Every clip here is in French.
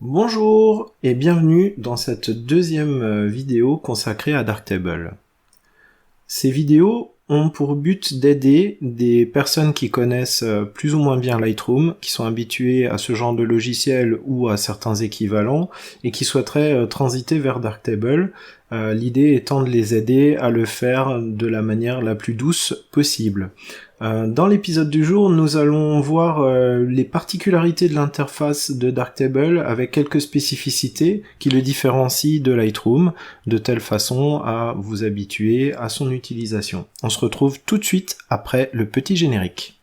Bonjour et bienvenue dans cette deuxième vidéo consacrée à Darktable. Ces vidéos ont pour but d'aider des personnes qui connaissent plus ou moins bien Lightroom, qui sont habituées à ce genre de logiciel ou à certains équivalents et qui souhaiteraient transiter vers Darktable, l'idée étant de les aider à le faire de la manière la plus douce possible. Dans l'épisode du jour, nous allons voir les particularités de l'interface de Darktable avec quelques spécificités qui le différencient de Lightroom, de telle façon à vous habituer à son utilisation. On se retrouve tout de suite après le petit générique.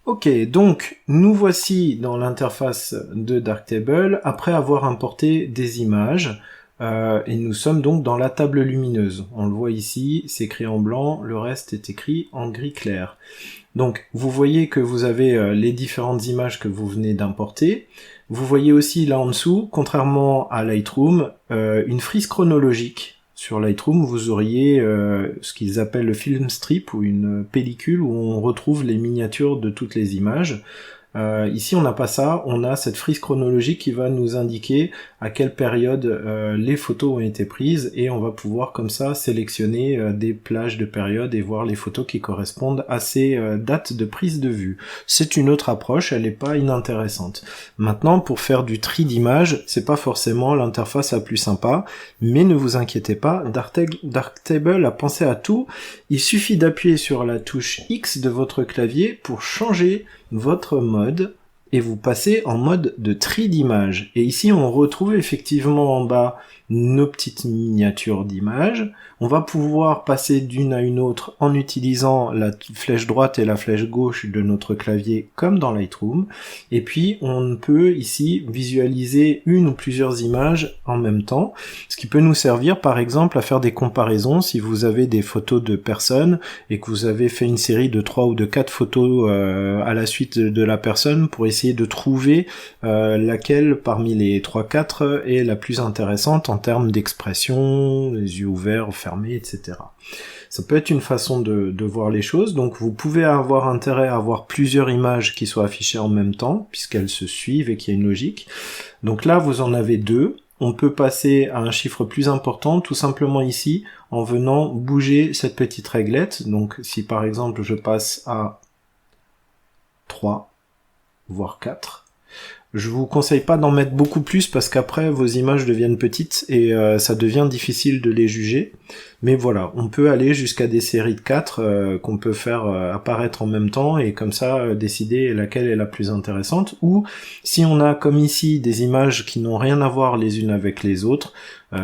Ok, donc nous voici dans l'interface de Darktable après avoir importé des images et nous sommes donc dans la table lumineuse. On le voit ici, c'est écrit en blanc, le reste est écrit en gris clair. Donc vous voyez que vous avez les différentes images que vous venez d'importer. Vous voyez aussi là en dessous, contrairement à Lightroom, une frise chronologique. Sur Lightroom, vous auriez ce qu'ils appellent le film strip ou une pellicule où on retrouve les miniatures de toutes les images. Ici, on n'a pas ça, on a cette frise chronologique qui va nous indiquer à quelle période les photos ont été prises et on va pouvoir comme ça sélectionner des plages de période et voir les photos qui correspondent à ces dates de prise de vue. C'est une autre approche, elle n'est pas inintéressante. Maintenant, pour faire du tri d'images, c'est pas forcément l'interface la plus sympa, mais ne vous inquiétez pas, Darktable a pensé à tout. Il suffit d'appuyer sur la touche X de votre clavier pour changer votre mode et vous passez en mode de tri d'images. Et ici on retrouve effectivement en bas nos petites miniatures d'images. On va pouvoir passer d'une à une autre en utilisant la flèche droite et la flèche gauche de notre clavier comme dans Lightroom. Et puis on peut ici visualiser une ou plusieurs images en même temps, ce qui peut nous servir par exemple à faire des comparaisons si vous avez des photos de personnes et que vous avez fait une série de 3 ou de 4 photos à la suite de la personne pour essayer de trouver laquelle parmi les 3-4 est la plus intéressante en termes d'expression, les yeux ouverts, fermés, etc. Ça peut être une façon de voir les choses, donc vous pouvez avoir intérêt à avoir plusieurs images qui soient affichées en même temps, puisqu'elles se suivent et qu'il y a une logique. Donc là, vous en avez 2. On peut passer à un chiffre plus important, tout simplement ici, en venant bouger cette petite réglette. Donc si par exemple je passe à 3, voire 4, je vous conseille pas d'en mettre beaucoup plus parce qu'après vos images deviennent petites et ça devient difficile de les juger. Mais voilà, on peut aller jusqu'à des séries de 4 qu'on peut faire apparaître en même temps et comme ça décider laquelle est la plus intéressante. Ou si on a comme ici des images qui n'ont rien à voir les unes avec les autres,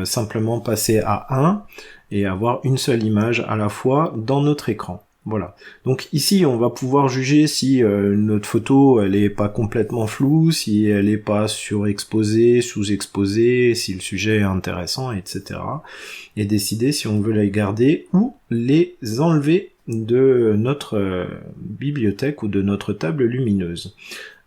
simplement passer à 1 et avoir une seule image à la fois dans notre écran. Voilà. Donc ici, on va pouvoir juger si notre photo, elle est pas complètement floue, si elle est pas surexposée, sous-exposée, si le sujet est intéressant, etc. Et décider si on veut les garder ou les enlever de notre bibliothèque ou de notre table lumineuse.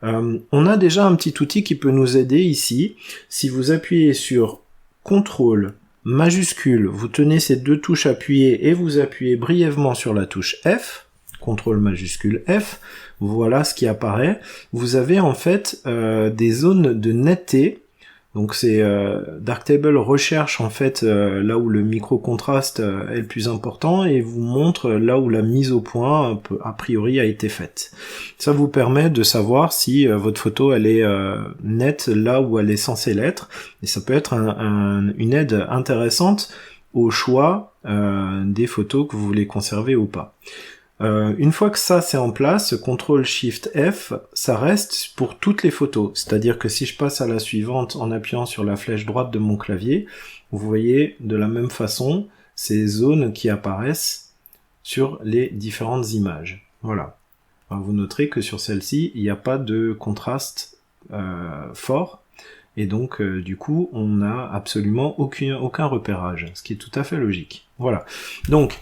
On a déjà un petit outil qui peut nous aider ici. Si vous appuyez sur CTRL majuscule, vous tenez ces deux touches appuyées et vous appuyez brièvement sur la touche F, CTRL majuscule F, voilà ce qui apparaît. Vous avez en fait des zones de netteté, donc c'est Darktable recherche en fait là où le micro-contraste est le plus important et vous montre là où la mise au point a priori a été faite. Ça vous permet de savoir si votre photo elle est nette là où elle est censée l'être et ça peut être une aide intéressante au choix des photos que vous voulez conserver ou pas. Une fois que ça c'est en place, CTRL SHIFT F, ça reste pour toutes les photos. C'est-à-dire que si je passe à la suivante en appuyant sur la flèche droite de mon clavier, vous voyez de la même façon ces zones qui apparaissent sur les différentes images. Voilà. Alors vous noterez que sur celle-ci, il n'y a pas de contraste fort. Et donc, du coup, on n'a absolument aucun repérage, ce qui est tout à fait logique. Voilà. Donc,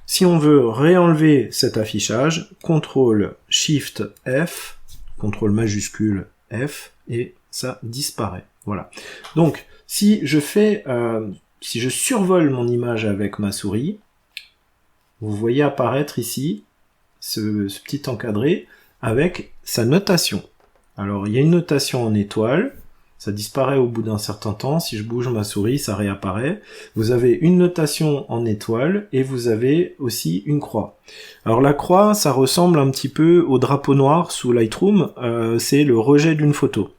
si on veut réenlever cet affichage, CTRL SHIFT F, CTRL majuscule F, et ça disparaît. Voilà. Donc, si je fais si je survole mon image avec ma souris, vous voyez apparaître ici ce petit encadré avec sa notation. Alors il y a une notation en étoile, ça disparaît au bout d'un certain temps, si je bouge ma souris ça réapparaît. Vous avez une notation en étoile et vous avez aussi une croix. Alors la croix ça ressemble un petit peu au drapeau noir sous Lightroom, c'est le rejet d'une photo.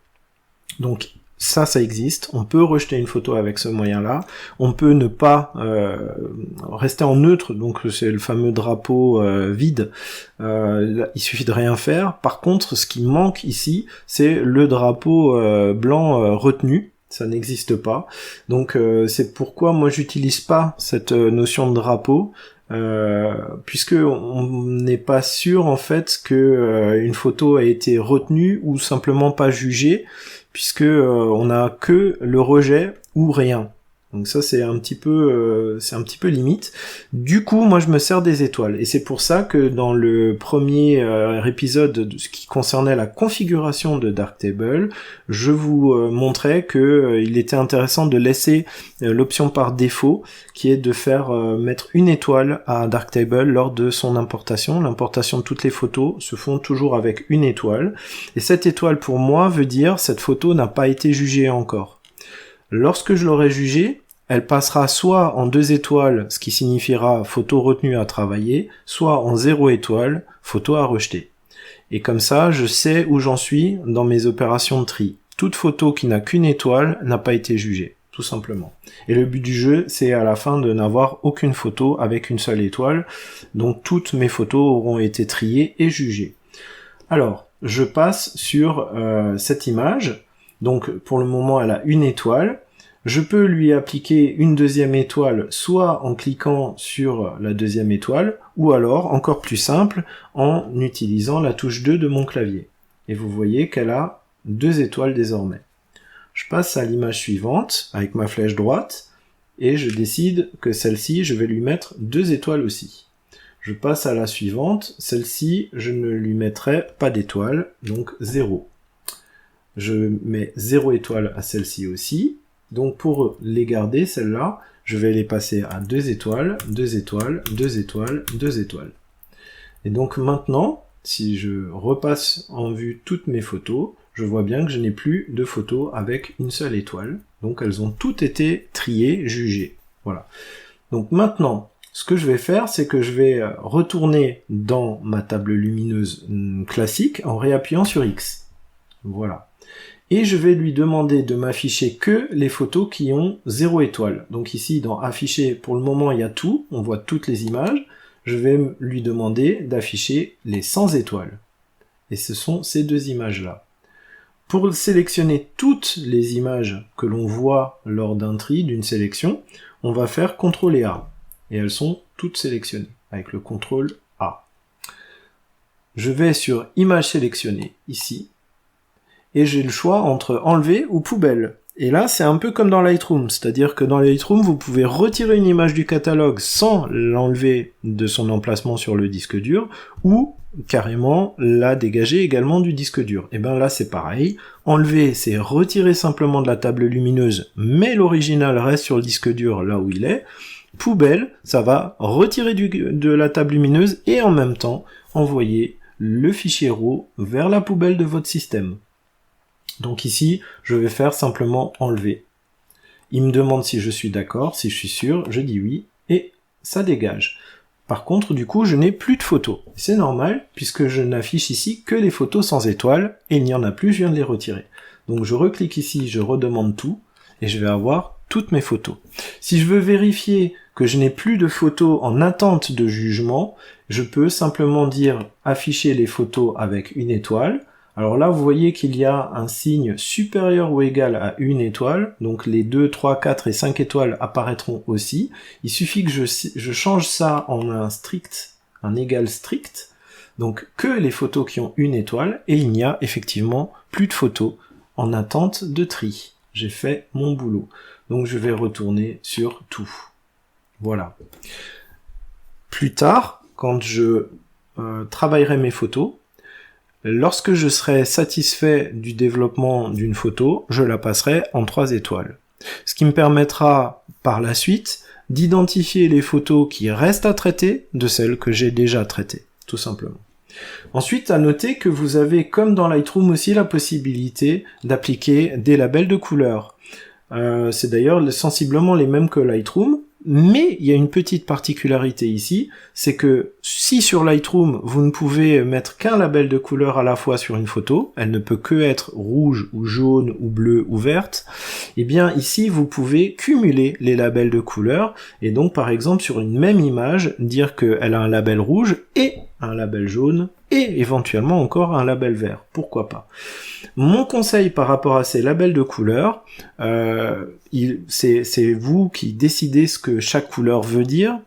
Donc ça existe, on peut rejeter une photo avec ce moyen-là, on peut ne pas rester en neutre, donc c'est le fameux drapeau vide, il suffit de rien faire. Par contre, ce qui manque ici, c'est le drapeau blanc retenu, ça n'existe pas, donc c'est pourquoi moi j'utilise pas cette notion de drapeau, puisque on n'est pas sûr en fait que une photo a été retenue ou simplement pas jugée, puisque on a que le rejet ou rien. Donc ça c'est un petit peu limite. Du coup, moi je me sers des étoiles et c'est pour ça que dans le premier épisode de ce qui concernait la configuration de Darktable, je vous montrais que il était intéressant de laisser l'option par défaut qui est de faire mettre une étoile à Darktable lors de son importation. L'importation de toutes les photos se font toujours avec une étoile et cette étoile pour moi veut dire cette photo n'a pas été jugée encore. Lorsque je l'aurai jugée, elle passera soit en 2 étoiles, ce qui signifiera photo retenue à travailler, soit en 0 étoile, photo à rejeter. Et comme ça, je sais où j'en suis dans mes opérations de tri. Toute photo qui n'a qu'une étoile n'a pas été jugée, tout simplement. Et le but du jeu, c'est à la fin de n'avoir aucune photo avec une seule étoile, donc toutes mes photos auront été triées et jugées. Alors, je passe sur cette image. Donc pour le moment elle a une étoile, je peux lui appliquer une deuxième étoile soit en cliquant sur la deuxième étoile, ou alors, encore plus simple, en utilisant la touche 2 de mon clavier. Et vous voyez qu'elle a 2 étoiles désormais. Je passe à l'image suivante avec ma flèche droite, et je décide que celle-ci je vais lui mettre 2 étoiles aussi. Je passe à la suivante, celle-ci je ne lui mettrai pas d'étoile, donc 0. Je mets 0 étoile à celle-ci aussi. Donc pour les garder, celles-là, je vais les passer à 2 étoiles, 2 étoiles, 2 étoiles, 2 étoiles. Et donc maintenant, si je repasse en vue toutes mes photos, je vois bien que je n'ai plus de photos avec une seule étoile. Donc elles ont toutes été triées, jugées. Voilà. Donc maintenant, ce que je vais faire, c'est que je vais retourner dans ma table lumineuse classique en réappuyant sur X. Voilà. Et je vais lui demander de m'afficher que les photos qui ont 0 étoile. Donc ici, dans afficher, pour le moment, il y a tout, on voit toutes les images. Je vais lui demander d'afficher les 100 étoiles. Et ce sont ces 2 images-là. Pour sélectionner toutes les images que l'on voit lors d'un tri, d'une sélection, on va faire CTRL et A. Et elles sont toutes sélectionnées, avec le CTRL A. Je vais sur Image sélectionnée, ici, et j'ai le choix entre enlever ou poubelle. Et là, c'est un peu comme dans Lightroom, c'est-à-dire que dans Lightroom, vous pouvez retirer une image du catalogue sans l'enlever de son emplacement sur le disque dur, ou carrément la dégager également du disque dur. Et bien là, c'est pareil. Enlever, c'est retirer simplement de la table lumineuse, mais l'original reste sur le disque dur là où il est. Poubelle, ça va retirer de la table lumineuse et en même temps envoyer le fichier RAW vers la poubelle de votre système. Donc ici, je vais faire simplement enlever. Il me demande si je suis d'accord, si je suis sûr, je dis oui, et ça dégage. Par contre, du coup, je n'ai plus de photos. C'est normal, puisque je n'affiche ici que les photos sans étoiles, et il n'y en a plus, je viens de les retirer. Donc je reclique ici, je redemande tout, et je vais avoir toutes mes photos. Si je veux vérifier que je n'ai plus de photos en attente de jugement, je peux simplement dire afficher les photos avec une étoile. Alors là, vous voyez qu'il y a un signe supérieur ou égal à une étoile, donc les 2, 3, 4 et 5 étoiles apparaîtront aussi. Il suffit que je change ça en un égal strict, donc que les photos qui ont une étoile, et il n'y a effectivement plus de photos en attente de tri. J'ai fait mon boulot. Donc je vais retourner sur tout. Voilà. Plus tard, quand je travaillerai mes photos, lorsque je serai satisfait du développement d'une photo, je la passerai en 3 étoiles. Ce qui me permettra par la suite d'identifier les photos qui restent à traiter de celles que j'ai déjà traitées, tout simplement. Ensuite, à noter que vous avez, comme dans Lightroom aussi, la possibilité d'appliquer des labels de couleur. C'est d'ailleurs sensiblement les mêmes que Lightroom, mais il y a une petite particularité ici, c'est que si sur Lightroom, vous ne pouvez mettre qu'un label de couleur à la fois sur une photo, elle ne peut que être rouge ou jaune ou bleue ou verte, et bien ici, vous pouvez cumuler les labels de couleur, et donc par exemple sur une même image, dire qu'elle a un label rouge et un label jaune, et éventuellement encore un label vert, pourquoi pas. Mon conseil par rapport à ces labels de couleur, c'est vous qui décidez ce que chaque couleur veut dire.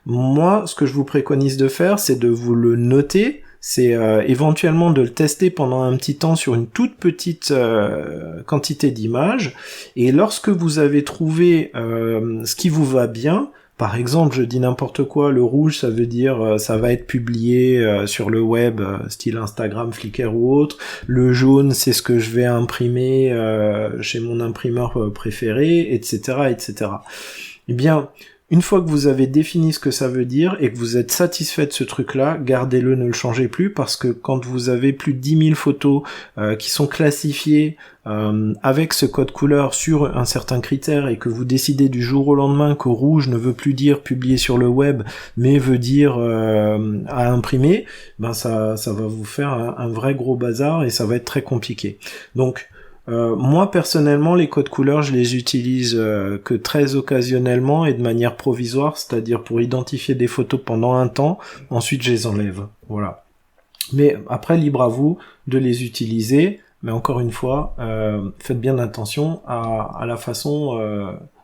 Moi, ce que je vous préconise de faire, c'est de vous le noter, c'est éventuellement de le tester pendant un petit temps sur une toute petite quantité d'images, et lorsque vous avez trouvé ce qui vous va bien, par exemple, je dis n'importe quoi, le rouge, ça veut dire ça va être publié sur le web, style Instagram, Flickr ou autre. Le jaune, c'est ce que je vais imprimer chez mon imprimeur préféré, etc., etc. Eh bien, une fois que vous avez défini ce que ça veut dire et que vous êtes satisfait de ce truc-là, gardez-le, ne le changez plus, parce que quand vous avez plus de 10 000 photos qui sont classifiées avec ce code couleur sur un certain critère et que vous décidez du jour au lendemain que rouge ne veut plus dire publier sur le web, mais veut dire à imprimer, ben ça va vous faire un vrai gros bazar et ça va être très compliqué. Donc, moi personnellement les codes couleurs je les utilise que très occasionnellement et de manière provisoire, c'est-à-dire pour identifier des photos pendant un temps, ensuite je les enlève, voilà. Mais après libre à vous de les utiliser, mais encore une fois faites bien attention à la façon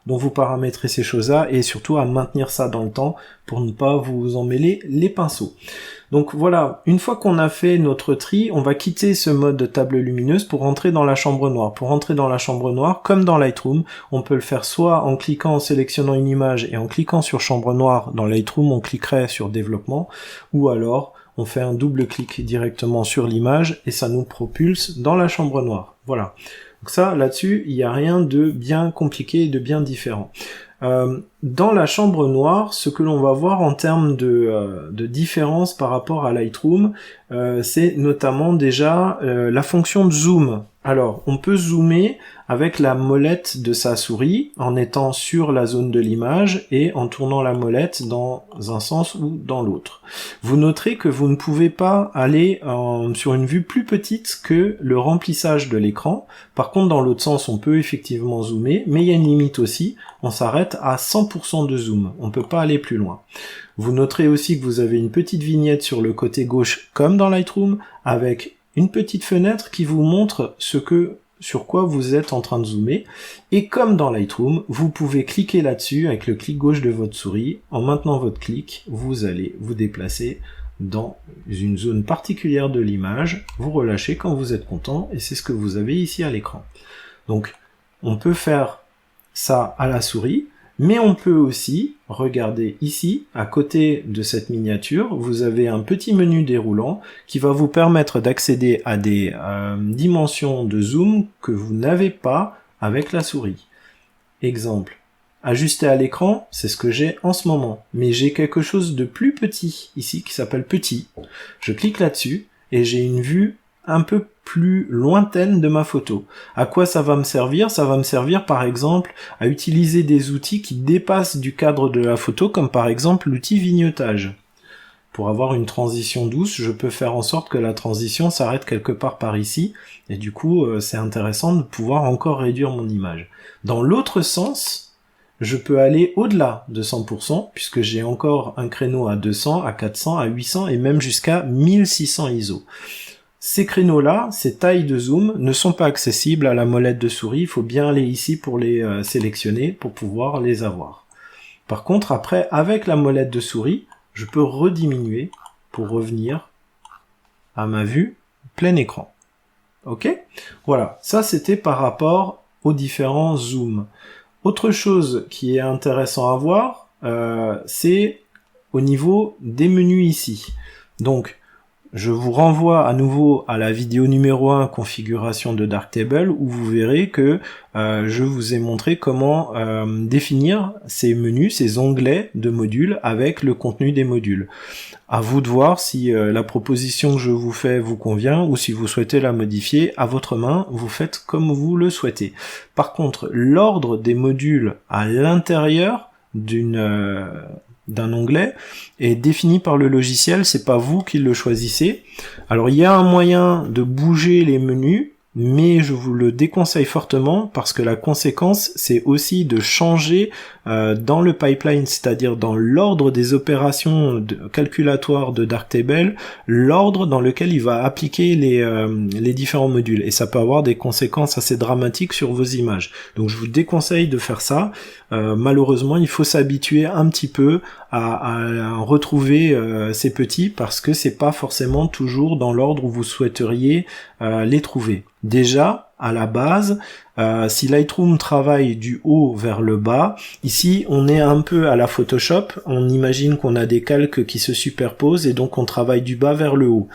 dont vous paramétrez ces choses-là et surtout à maintenir ça dans le temps pour ne pas vous emmêler les pinceaux. Donc voilà, une fois qu'on a fait notre tri, on va quitter ce mode de table lumineuse pour rentrer dans la chambre noire. Pour rentrer dans la chambre noire, comme dans Lightroom, on peut le faire soit en cliquant, en sélectionnant une image et en cliquant sur chambre noire. Dans Lightroom, on cliquerait sur développement, ou alors on fait un double clic directement sur l'image et ça nous propulse dans la chambre noire. Voilà. Donc ça, là-dessus, il n'y a rien de bien compliqué et de bien différent. Dans la chambre noire, ce que l'on va voir en termes de différence par rapport à Lightroom, c'est notamment déjà la fonction de zoom. Alors, on peut zoomer avec la molette de sa souris en étant sur la zone de l'image et en tournant la molette dans un sens ou dans l'autre. Vous noterez que vous ne pouvez pas aller sur une vue plus petite que le remplissage de l'écran. Par contre, dans l'autre sens, on peut effectivement zoomer, mais il y a une limite aussi. On s'arrête à 100% de zoom. On ne peut pas aller plus loin. Vous noterez aussi que vous avez une petite vignette sur le côté gauche, comme dans Lightroom, avec une petite fenêtre qui vous montre sur quoi vous êtes en train de zoomer. Et comme dans Lightroom, vous pouvez cliquer là-dessus avec le clic gauche de votre souris. En maintenant votre clic, vous allez vous déplacer dans une zone particulière de l'image. Vous relâchez quand vous êtes content et c'est ce que vous avez ici à l'écran. Donc, on peut faire ça à la souris. Mais on peut aussi, regardez ici, à côté de cette miniature, vous avez un petit menu déroulant qui va vous permettre d'accéder à des dimensions de zoom que vous n'avez pas avec la souris. Exemple, ajuster à l'écran, c'est ce que j'ai en ce moment. Mais j'ai quelque chose de plus petit ici qui s'appelle petit. Je clique là-dessus et j'ai une vue un peu plus lointaine de ma photo. À quoi ça va me servir? Ça va me servir par exemple à utiliser des outils qui dépassent du cadre de la photo, comme par exemple l'outil vignettage. Pour avoir une transition douce, je peux faire en sorte que la transition s'arrête quelque part par ici, et du coup c'est intéressant de pouvoir encore réduire mon image. Dans l'autre sens, je peux aller au-delà de 100%, puisque j'ai encore un créneau à 200, à 400, à 800 et même jusqu'à 1600 ISO. Ces créneaux-là, ces tailles de zoom, ne sont pas accessibles à la molette de souris, il faut bien aller ici pour les sélectionner, pour pouvoir les avoir. Par contre, après, avec la molette de souris, je peux rediminuer pour revenir à ma vue plein écran. Ok? Voilà, ça c'était par rapport aux différents zooms. Autre chose qui est intéressant à voir, c'est au niveau des menus ici. Donc, je vous renvoie à nouveau à la vidéo numéro 1 configuration de Darktable où vous verrez que je vous ai montré comment définir ces menus, ces onglets de modules avec le contenu des modules. À vous de voir si la proposition que je vous fais vous convient ou si vous souhaitez la modifier à votre main, vous faites comme vous le souhaitez. Par contre, l'ordre des modules à l'intérieur d'un onglet est défini par le logiciel, c'est pas vous qui le choisissez. Alors il y a un moyen de bouger les menus, mais je vous le déconseille fortement parce que la conséquence c'est aussi de changer dans le pipeline, c'est-à-dire dans l'ordre des opérations calculatoires de Darktable, l'ordre dans lequel il va appliquer les différents modules, et ça peut avoir des conséquences assez dramatiques sur vos images. Donc je vous déconseille de faire ça. Malheureusement, il faut s'habituer un petit peu à retrouver ces petits parce que c'est pas forcément toujours dans l'ordre où vous souhaiteriez les trouver. Déjà, à la base, si Lightroom travaille du haut vers le bas, ici on est un peu à la Photoshop, on imagine qu'on a des calques qui se superposent et donc on travaille du bas vers le haut.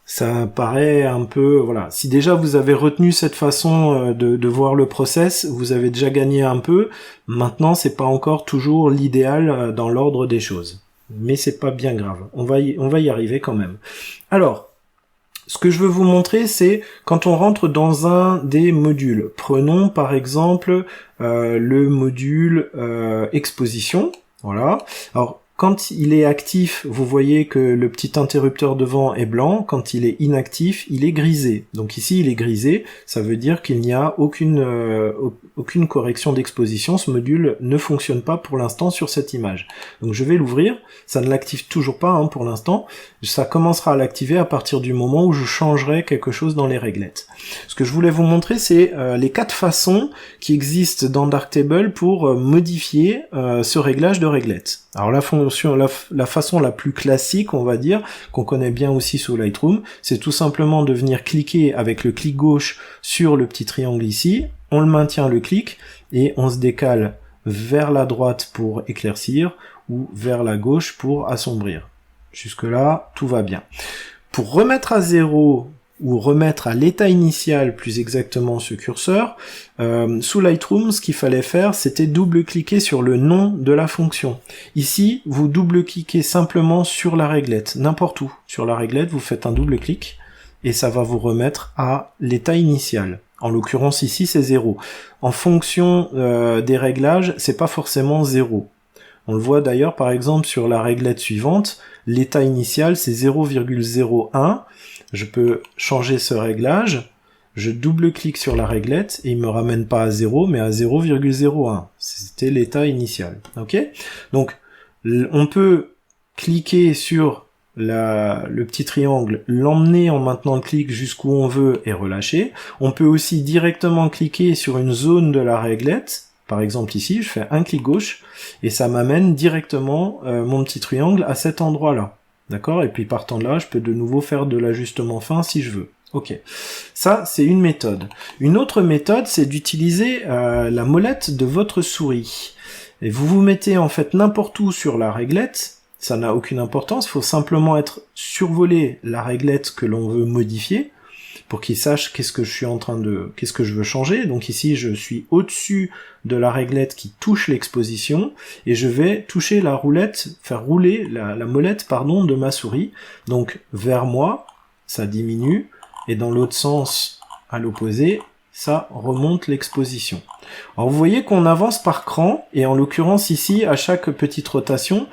Ça paraît un peu, voilà. Si déjà vous avez retenu cette façon de voir le process, vous avez déjà gagné un peu. Maintenant, c'est pas encore toujours l'idéal dans l'ordre des choses. Mais c'est pas bien grave. On va y arriver quand même. Alors, ce que je veux vous montrer, c'est quand on rentre dans un des modules. Prenons par exemple le module exposition. Voilà. Alors, quand il est actif, vous voyez que le petit interrupteur devant est blanc. Quand il est inactif, il est grisé. Donc ici, il est grisé. Ça veut dire qu'il n'y a aucune correction d'exposition. Ce module ne fonctionne pas pour l'instant sur cette image. Donc je vais l'ouvrir. Ça ne l'active toujours pas pour l'instant. Ça commencera à l'activer à partir du moment où je changerai quelque chose dans les réglettes. Ce que je voulais vous montrer, c'est les 4 façons qui existent dans Darktable pour modifier ce réglage de réglettes. Alors la façon la plus classique, on va dire, qu'on connaît bien aussi sous Lightroom, c'est tout simplement de venir cliquer avec le clic gauche sur le petit triangle ici, on le maintient le clic, et on se décale vers la droite pour éclaircir, ou vers la gauche pour assombrir. Jusque là, tout va bien. Pour remettre à zéro, ou remettre à l'état initial plus exactement ce curseur, sous Lightroom, ce qu'il fallait faire, c'était double-cliquer sur le nom de la fonction. Ici, vous double-cliquez simplement sur la réglette, n'importe où. Sur la réglette, vous faites un double-clic, et ça va vous remettre à l'état initial. En l'occurrence ici, c'est 0. En fonction des réglages, c'est pas forcément 0. On le voit d'ailleurs par exemple sur la réglette suivante, l'état initial c'est 0,01, je peux changer ce réglage, je double-clique sur la réglette et il me ramène pas à 0 mais à 0,01, c'était l'état initial. Ok ? Donc on peut cliquer sur le petit triangle, l'emmener en maintenant le clic jusqu'où on veut et relâcher. On peut aussi directement cliquer sur une zone de la réglette. Par exemple ici, je fais un clic gauche et ça m'amène directement mon petit triangle à cet endroit-là. D'accord ? Et puis partant de là, je peux de nouveau faire de l'ajustement fin si je veux. Ok. Ça, c'est une méthode. Une autre méthode, c'est d'utiliser la molette de votre souris. Et vous vous mettez en fait n'importe où sur la réglette. Ça n'a aucune importance. Il faut simplement survoler la réglette que l'on veut modifier, pour qu'il sache qu'est-ce que je veux changer. Donc ici, je suis au-dessus de la réglette qui touche l'exposition, et je vais toucher la roulette, faire rouler la molette, de ma souris. Donc vers moi, ça diminue, et dans l'autre sens, à l'opposé, ça remonte l'exposition. Alors vous voyez qu'on avance par cran, et en l'occurrence ici, à chaque petite rotation,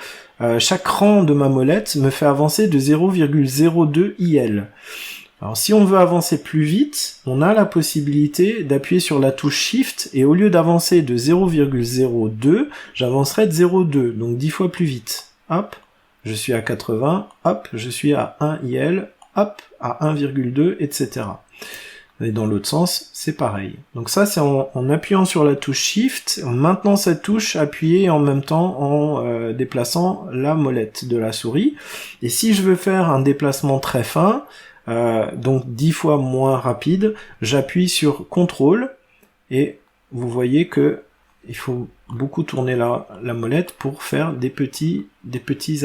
chaque cran de ma molette me fait avancer de 0,02 IL. Alors si on veut avancer plus vite, on a la possibilité d'appuyer sur la touche Shift, et au lieu d'avancer de 0,02, j'avancerai de 0,2, donc 10 fois plus vite. Hop, je suis à 80, hop, je suis à 1 IL, hop, à 1,2, etc. Et dans l'autre sens, c'est pareil. Donc ça, c'est en appuyant sur la touche Shift, en maintenant cette touche appuyée en même temps en déplaçant la molette de la souris. Et si je veux faire un déplacement très fin, donc 10 fois moins rapide, j'appuie sur CTRL et vous voyez que il faut beaucoup tourner la molette pour faire des petits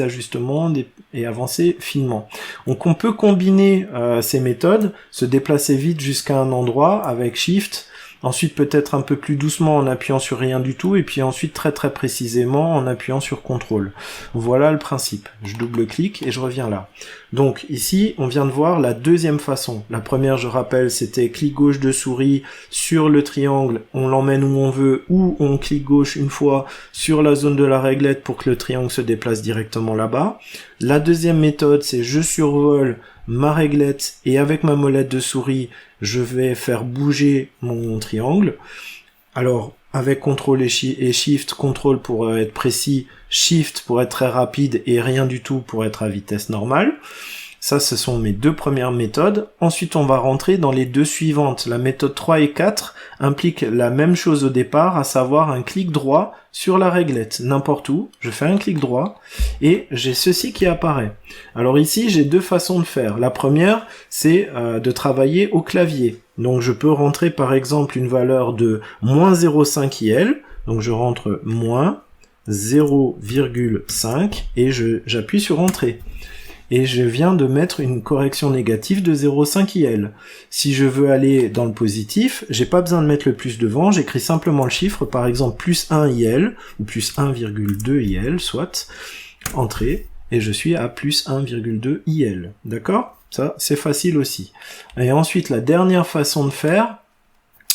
ajustements et avancer finement. Donc on peut combiner ces méthodes, se déplacer vite jusqu'à un endroit avec Shift, ensuite peut-être un peu plus doucement en appuyant sur rien du tout, et puis ensuite très très précisément en appuyant sur CTRL. Voilà le principe. Je double-clique et je reviens là. Donc ici, on vient de voir la deuxième façon. La première, je rappelle, c'était clic gauche de souris sur le triangle, on l'emmène où on veut, ou on clique gauche une fois sur la zone de la réglette pour que le triangle se déplace directement là-bas. La deuxième méthode, c'est je survole ma réglette et avec ma molette de souris, je vais faire bouger mon triangle. Alors, avec CTRL et SHIFT, CTRL pour être précis, SHIFT pour être très rapide et rien du tout pour être à vitesse normale. Ça, ce sont mes deux premières méthodes. Ensuite, on va rentrer dans les deux suivantes. La méthode 3 et 4 implique la même chose au départ, à savoir un clic droit sur la réglette, n'importe où. Je fais un clic droit et j'ai ceci qui apparaît. Alors ici, j'ai deux façons de faire. La première, c'est de travailler au clavier. Donc je peux rentrer par exemple une valeur de moins 0,5 IL. Donc je rentre moins 0,5 et j'appuie sur Entrée. Et je viens de mettre une correction négative de 0,5 IL. Si je veux aller dans le positif, j'ai pas besoin de mettre le plus devant, j'écris simplement le chiffre, par exemple plus 1 IL, ou plus 1,2 IL, soit, entrée, et je suis à plus 1,2 IL. D'accord? Ça, c'est facile aussi. Et ensuite, la dernière façon de faire,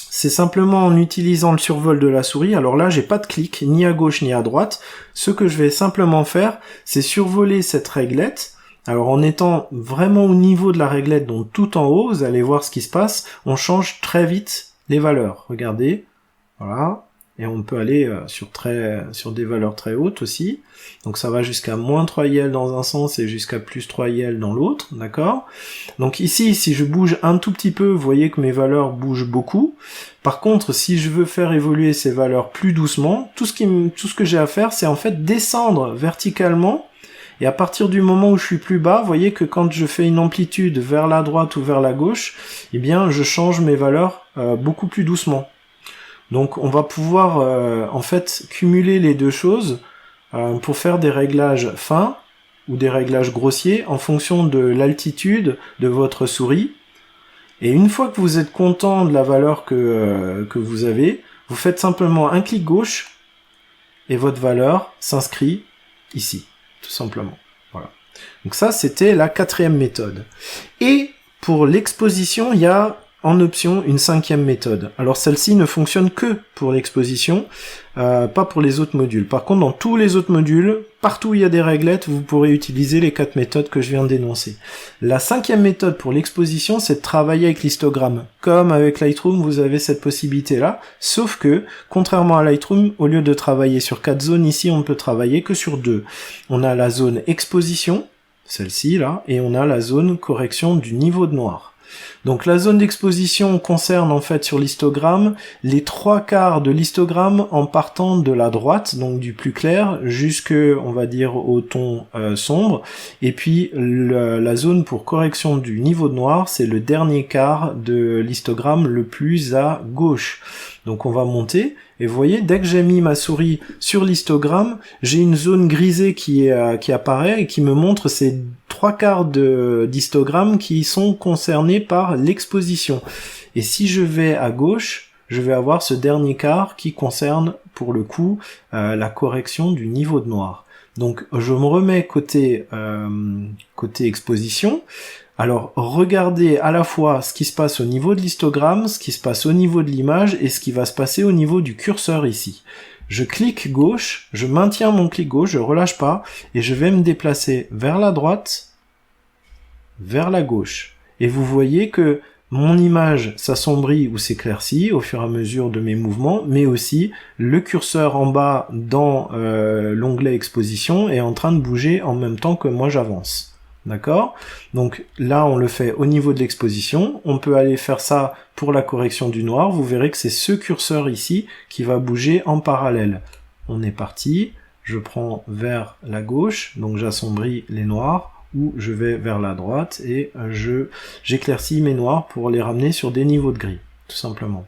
c'est simplement en utilisant le survol de la souris. Alors là, j'ai pas de clic, ni à gauche ni à droite. Ce que je vais simplement faire, c'est survoler cette réglette. Alors en étant vraiment au niveau de la réglette, donc tout en haut, vous allez voir ce qui se passe, on change très vite les valeurs. Regardez, voilà, et on peut aller sur des valeurs très hautes aussi. Donc ça va jusqu'à moins 3 IL dans un sens et jusqu'à plus 3 IL dans l'autre, d'accord? Donc ici, si je bouge un tout petit peu, vous voyez que mes valeurs bougent beaucoup. Par contre, si je veux faire évoluer ces valeurs plus doucement, tout ce que j'ai à faire, c'est en fait descendre verticalement. Et à partir du moment où je suis plus bas, vous voyez que quand je fais une amplitude vers la droite ou vers la gauche, eh bien je change mes valeurs beaucoup plus doucement. Donc on va pouvoir en fait cumuler les deux choses pour faire des réglages fins ou des réglages grossiers en fonction de l'altitude de votre souris. Et une fois que vous êtes content de la valeur que vous avez, vous faites simplement un clic gauche et votre valeur s'inscrit ici. Tout simplement. Voilà. Donc ça, c'était la quatrième méthode. Et pour l'exposition, il y a en option une cinquième méthode. Alors celle-ci ne fonctionne que pour l'exposition, pas pour les autres modules. Par contre, dans tous les autres modules, partout où il y a des réglettes, vous pourrez utiliser les 4 méthodes que je viens d'énoncer. La cinquième méthode pour l'exposition, c'est de travailler avec l'histogramme. Comme avec Lightroom, vous avez cette possibilité-là, sauf que, contrairement à Lightroom, au lieu de travailler sur 4 zones, ici on ne peut travailler que sur 2. On a la zone exposition, celle-ci là, et on a la zone correction du niveau de noir. Donc la zone d'exposition concerne en fait sur l'histogramme les 3/4 de l'histogramme en partant de la droite, donc du plus clair, jusque on va dire au ton sombre, et puis la zone pour correction du niveau de noir, c'est le dernier quart de l'histogramme le plus à gauche. Donc on va monter, et vous voyez, dès que j'ai mis ma souris sur l'histogramme, j'ai une zone grisée qui apparaît et qui me montre ces 3/4 d'histogramme qui sont concernés par l'exposition. Et si je vais à gauche, je vais avoir ce dernier quart qui concerne, pour le coup, la correction du niveau de noir. Donc je me remets côté exposition. Alors, regardez à la fois ce qui se passe au niveau de l'histogramme, ce qui se passe au niveau de l'image et ce qui va se passer au niveau du curseur ici. Je clique gauche, je maintiens mon clic gauche, je relâche pas, et je vais me déplacer vers la droite, vers la gauche. Et vous voyez que mon image s'assombrit ou s'éclaircit au fur et à mesure de mes mouvements, mais aussi le curseur en bas dans l'onglet exposition est en train de bouger en même temps que moi j'avance. D'accord? Donc là, on le fait au niveau de l'exposition. On peut aller faire ça pour la correction du noir. Vous verrez que c'est ce curseur ici qui va bouger en parallèle. On est parti. Je prends vers la gauche, donc j'assombris les noirs, ou je vais vers la droite et j'éclaircis mes noirs pour les ramener sur des niveaux de gris, tout simplement.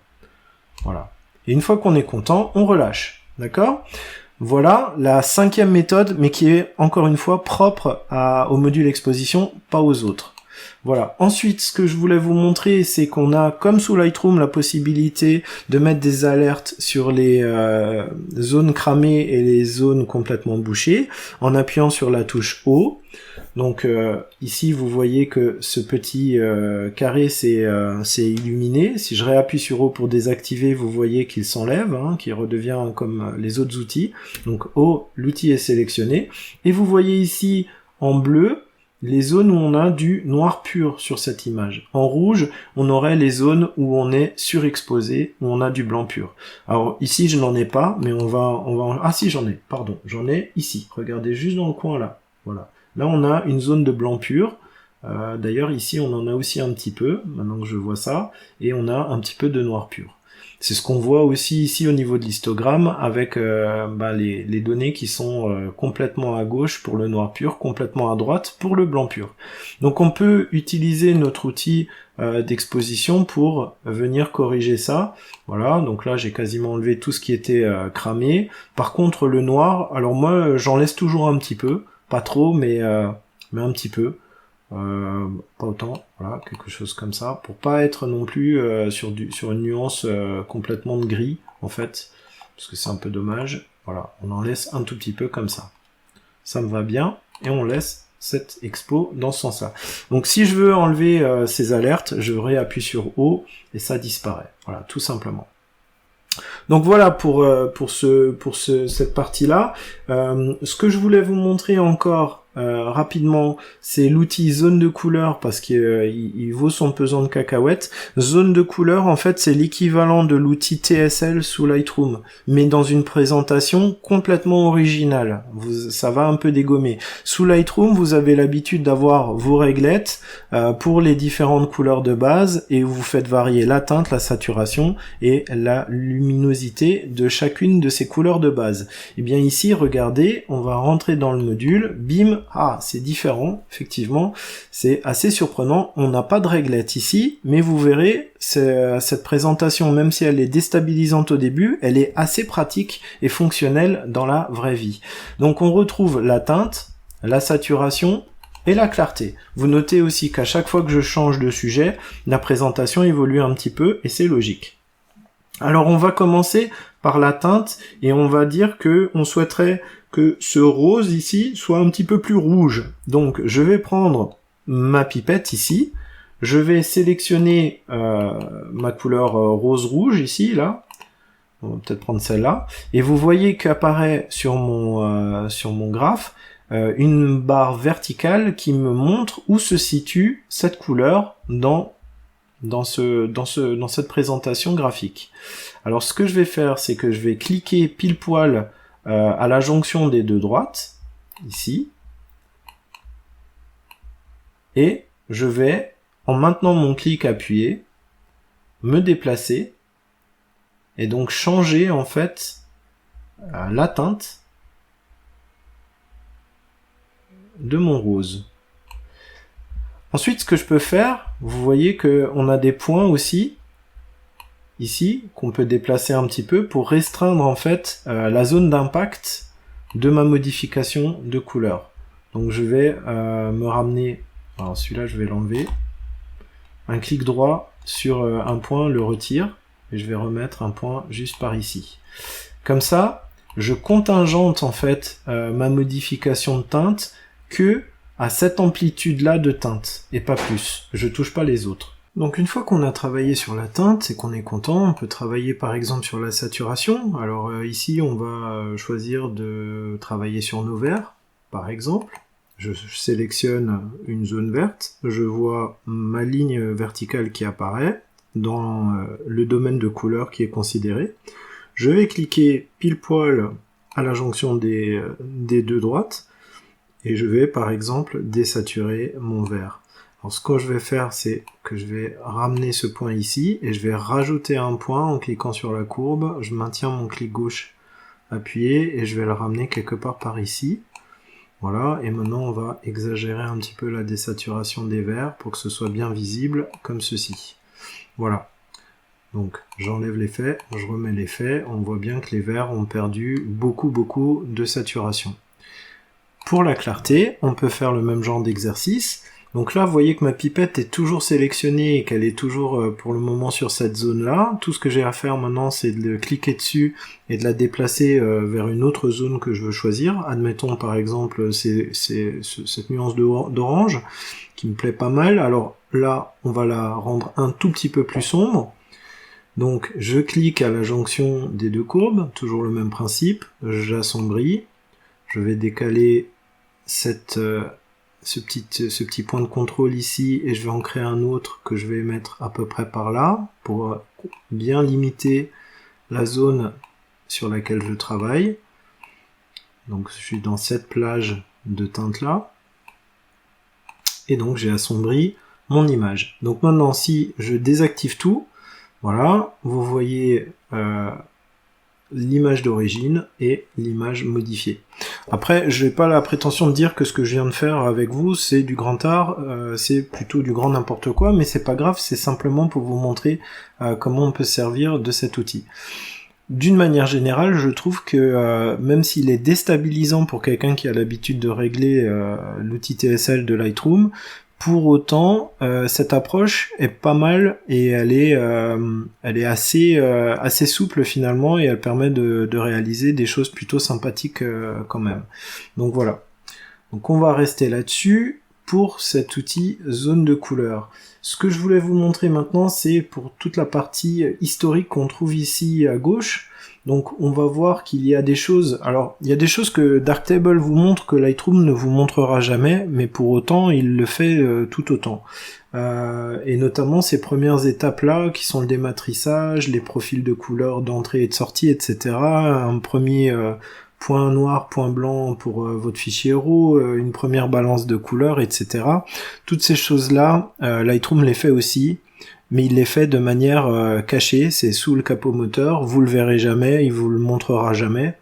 Voilà. Et une fois qu'on est content, on relâche. D'accord? Voilà la 5e méthode, mais qui est encore une fois propre au module exposition, pas aux autres. Voilà. Ensuite, ce que je voulais vous montrer, c'est qu'on a, comme sous Lightroom, la possibilité de mettre des alertes sur les zones cramées et les zones complètement bouchées, en appuyant sur la touche O. Donc ici, vous voyez que ce petit carré s'est illuminé. Si je réappuie sur O pour désactiver, vous voyez qu'il s'enlève, hein, qu'il redevient comme les autres outils. Donc O, l'outil est sélectionné. Et vous voyez ici, en bleu, les zones où on a du noir pur sur cette image. En rouge, on aurait les zones où on est surexposé, où on a du blanc pur. Alors ici, je n'en ai pas, mais ah si, j'en ai, pardon, j'en ai ici. Regardez juste dans le coin là. Voilà. Là, on a une zone de blanc pur. D'ailleurs, ici, on en a aussi un petit peu, maintenant que je vois ça, et on a un petit peu de noir pur. C'est ce qu'on voit aussi ici au niveau de l'histogramme, avec les données qui sont complètement à gauche pour le noir pur, complètement à droite pour le blanc pur. Donc on peut utiliser notre outil d'exposition pour venir corriger ça. Voilà, donc là j'ai quasiment enlevé tout ce qui était cramé. Par contre le noir, alors moi j'en laisse toujours un petit peu, pas trop, mais un petit peu. Pas autant, voilà, quelque chose comme ça, pour pas être non plus sur une nuance complètement de gris, en fait, parce que c'est un peu dommage. Voilà, on en laisse un tout petit peu comme ça. Ça me va bien, et on laisse cette expo dans ce sens-là. Donc si je veux enlever ces alertes, je réappuie sur O, et ça disparaît. Voilà, tout simplement. Donc voilà pour cette partie-là. Ce que je voulais vous montrer encore rapidement, c'est l'outil zone de couleur, parce qu'il vaut son pesant de cacahuètes. Zone de couleur, en fait, c'est l'équivalent de l'outil TSL sous Lightroom, mais dans une présentation complètement originale. Ça va un peu dégommer. Sous Lightroom, vous avez l'habitude d'avoir vos réglettes pour les différentes couleurs de base, et vous faites varier la teinte, la saturation et la luminosité de chacune de ces couleurs de base. Et bien ici, regardez, on va rentrer dans le module, bim, ah, c'est différent, effectivement, c'est assez surprenant, on n'a pas de réglette ici, mais vous verrez, cette présentation, même si elle est déstabilisante au début, elle est assez pratique et fonctionnelle dans la vraie vie. Donc on retrouve la teinte, la saturation et la clarté. Vous notez aussi qu'à chaque fois que je change de sujet, la présentation évolue un petit peu, et c'est logique. Alors on va commencer par la teinte, et on va dire que on souhaiterait que ce rose ici soit un petit peu plus rouge. Donc je vais prendre ma pipette ici, je vais sélectionner ma couleur rose-rouge ici, là, on va peut-être prendre celle-là, et vous voyez qu'apparaît sur mon graphe une barre verticale qui me montre où se situe cette couleur dans cette présentation graphique. Alors ce que je vais faire, c'est que je vais cliquer pile poil à la jonction des deux droites, ici, et je vais, en maintenant mon clic appuyé, me déplacer, et donc changer en fait la teinte de mon rose. Ensuite, ce que je peux faire, vous voyez qu'on a des points aussi, ici, qu'on peut déplacer un petit peu pour restreindre en fait la zone d'impact de ma modification de couleur. Donc je vais me ramener, alors celui-là je vais l'enlever, un clic droit sur un point, le retire, et je vais remettre un point juste par ici. Comme ça, je contingente en fait ma modification de teinte que à cette amplitude-là de teinte, et pas plus. Je touche pas les autres. Donc une fois qu'on a travaillé sur la teinte et qu'on est content, on peut travailler par exemple sur la saturation. Alors ici on va choisir de travailler sur nos verts, par exemple. Je sélectionne une zone verte, je vois ma ligne verticale qui apparaît dans le domaine de couleur qui est considéré. Je vais cliquer pile poil à la jonction des deux droites, et je vais par exemple désaturer mon vert. Alors ce que je vais faire, c'est que je vais ramener ce point ici, et je vais rajouter un point en cliquant sur la courbe. Je maintiens mon clic gauche appuyé, et je vais le ramener quelque part par ici. Voilà, et maintenant on va exagérer un petit peu la désaturation des verts pour que ce soit bien visible, comme ceci. Voilà. Donc j'enlève l'effet, je remets l'effet, on voit bien que les verts ont perdu beaucoup de saturation. Pour la clarté, on peut faire le même genre d'exercice. Donc là, vous voyez que ma pipette est toujours sélectionnée et qu'elle est toujours pour le moment sur cette zone-là. Tout ce que j'ai à faire maintenant, c'est de cliquer dessus et de la déplacer vers une autre zone que je veux choisir. Admettons par exemple cette nuance d'orange qui me plaît pas mal. Alors là, on va la rendre un tout petit peu plus sombre. Donc je clique à la jonction des deux courbes, toujours le même principe, j'assombris, je vais décaler ce petit point de contrôle ici et je vais en créer un autre que je vais mettre à peu près par là pour bien limiter la zone sur laquelle je travaille. Donc je suis dans cette plage de teinte là et donc j'ai assombri mon image. Donc maintenant si je désactive tout, voilà, vous voyez l'image d'origine et l'image modifiée. Après, je n'ai pas la prétention de dire que ce que je viens de faire avec vous, c'est du grand art, c'est plutôt du grand n'importe quoi, mais c'est pas grave, c'est simplement pour vous montrer comment on peut se servir de cet outil. D'une manière générale, je trouve que même s'il est déstabilisant pour quelqu'un qui a l'habitude de régler l'outil TSL de Lightroom, pour autant, cette approche est pas mal et elle est assez souple finalement et elle permet de réaliser des choses plutôt sympathiques quand même. Donc voilà. Donc on va rester là-dessus pour cet outil zone de couleur. Ce que je voulais vous montrer maintenant, c'est pour toute la partie historique qu'on trouve ici à gauche. Donc on va voir qu'il y a des choses, alors il y a des choses que Darktable vous montre que Lightroom ne vous montrera jamais, mais pour autant il le fait tout autant. Et notamment ces premières étapes là qui sont le dématrissage, les profils de couleurs d'entrée et de sortie, etc. Un premier point noir, point blanc pour votre fichier RAW, une première balance de couleurs, etc. Toutes ces choses là, Lightroom les fait aussi. Mais il les fait de manière cachée, c'est sous le capot moteur, vous le verrez jamais, il vous le montrera jamais,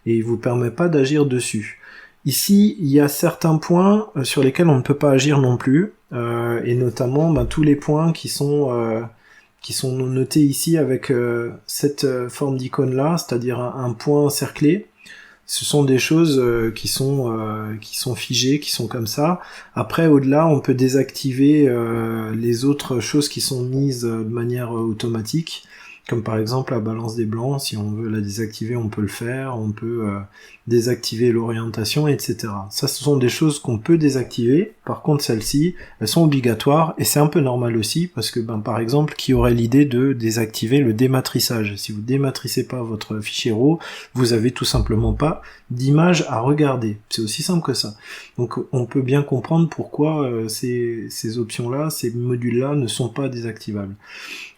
et il vous permet pas d'agir dessus. Ici, il y a certains points sur lesquels on ne peut pas agir non plus, et notamment tous les points qui sont notés ici avec cette forme d'icône là, c'est-à-dire un point cerclé. Ce sont des choses qui sont figées, qui sont comme ça. Après, au-delà, on peut désactiver les autres choses qui sont mises de manière automatique, comme par exemple la balance des blancs. Si on veut la désactiver, on peut le faire. On peut désactiver l'orientation, etc. Ça, ce sont des choses qu'on peut désactiver. Par contre, celles-ci, elles sont obligatoires et c'est un peu normal aussi parce que, par exemple, qui aurait l'idée de désactiver le dématrissage? Si vous dématrissez pas votre fichier RAW, vous avez tout simplement pas d'image à regarder. C'est aussi simple que ça. Donc, on peut bien comprendre pourquoi ces options-là, ces modules-là ne sont pas désactivables.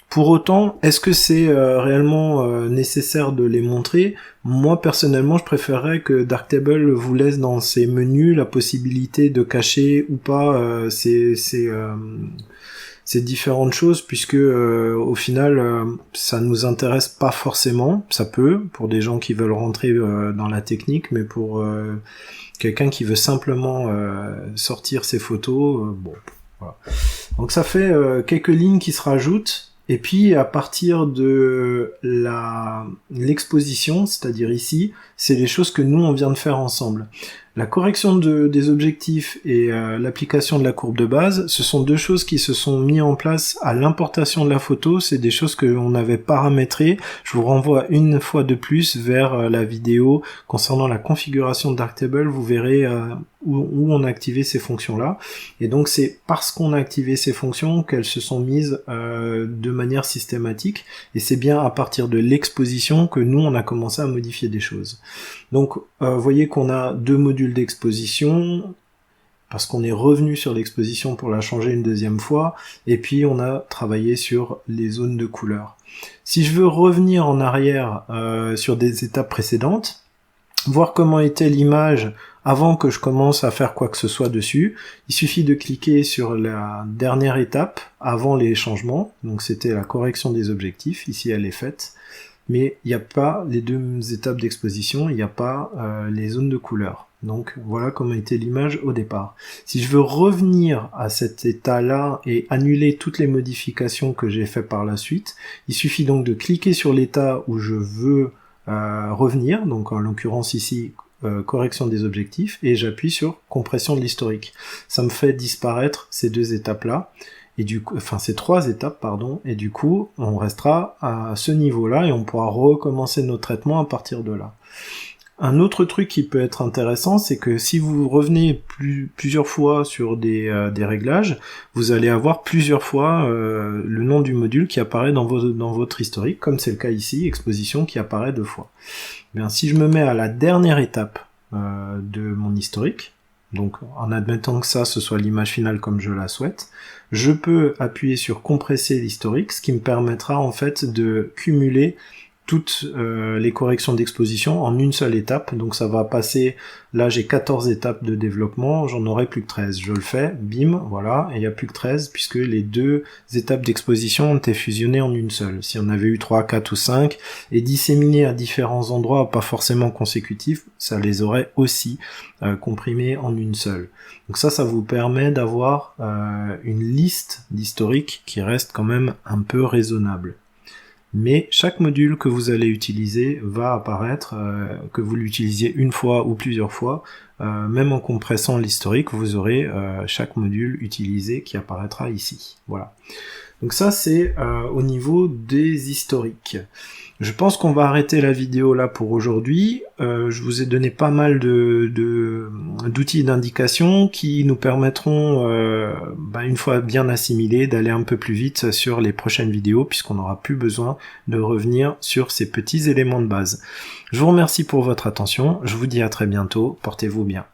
Pour autant, est-ce que c'est réellement nécessaire de les montrer? Moi, personnellement, je préférerais que Darktable vous laisse dans ses menus la possibilité de cacher ou pas ces différentes choses, puisque au final, ça nous intéresse pas forcément. Ça peut, pour des gens qui veulent rentrer dans la technique, mais pour quelqu'un qui veut simplement sortir ses photos, bon, voilà. Donc ça fait quelques lignes qui se rajoutent. Et puis à partir de l'exposition, c'est-à-dire ici, c'est les choses que nous on vient de faire ensemble. La correction des objectifs et l'application de la courbe de base, ce sont deux choses qui se sont mis en place à l'importation de la photo, c'est des choses que on avait paramétrées. Je vous renvoie une fois de plus vers la vidéo concernant la configuration de Darktable, vous verrez où on a activé ces fonctions-là. Et donc c'est parce qu'on a activé ces fonctions qu'elles se sont mises de manière systématique, et c'est bien à partir de l'exposition que nous on a commencé à modifier des choses. Donc vous voyez qu'on a deux modules d'exposition, parce qu'on est revenu sur l'exposition pour la changer une deuxième fois, et puis on a travaillé sur les zones de couleur. Si je veux revenir en arrière sur des étapes précédentes, voir comment était l'image avant que je commence à faire quoi que ce soit dessus, il suffit de cliquer sur la dernière étape avant les changements, donc c'était la correction des objectifs, ici elle est faite. mais il n'y a pas les deux étapes d'exposition, il n'y a pas les zones de couleur. Donc voilà comment était l'image au départ. Si je veux revenir à cet état-là et annuler toutes les modifications que j'ai fait par la suite, il suffit donc de cliquer sur l'état où je veux revenir, donc en l'occurrence ici correction des objectifs, et j'appuie sur compression de l'historique. Ça me fait disparaître ces deux étapes-là, et du coup, enfin ces trois étapes, pardon, et du coup on restera à ce niveau-là et on pourra recommencer notre traitement à partir de là. Un autre truc qui peut être intéressant, c'est que si vous revenez plusieurs fois sur des réglages, vous allez avoir plusieurs fois le nom du module qui apparaît dans votre historique, comme c'est le cas ici, exposition qui apparaît 2 fois. Bien, si je me mets à la dernière étape de mon historique, donc en admettant que ça, ce soit l'image finale comme je la souhaite, je peux appuyer sur compresser l'historique, ce qui me permettra en fait de cumuler toutes les corrections d'exposition en une seule étape, donc ça va passer, là j'ai 14 étapes de développement, j'en aurai plus que 13, je le fais, bim, voilà, et il n'y a plus que 13, puisque les deux étapes d'exposition ont été fusionnées en une seule. Si on avait eu 3, 4 ou 5, et disséminées à différents endroits, pas forcément consécutifs, ça les aurait aussi comprimées en une seule. Donc ça vous permet d'avoir une liste d'historiques qui reste quand même un peu raisonnable. Mais chaque module que vous allez utiliser va apparaître, que vous l'utilisiez une fois ou plusieurs fois, même en compressant l'historique, vous aurez chaque module utilisé qui apparaîtra ici. Voilà. Donc ça c'est au niveau des historiques. Je pense qu'on va arrêter la vidéo là pour aujourd'hui. Je vous ai donné pas mal d'outils d'indication qui nous permettront, une fois bien assimilés, d'aller un peu plus vite sur les prochaines vidéos, puisqu'on n'aura plus besoin de revenir sur ces petits éléments de base. Je vous remercie pour votre attention, je vous dis à très bientôt, portez-vous bien.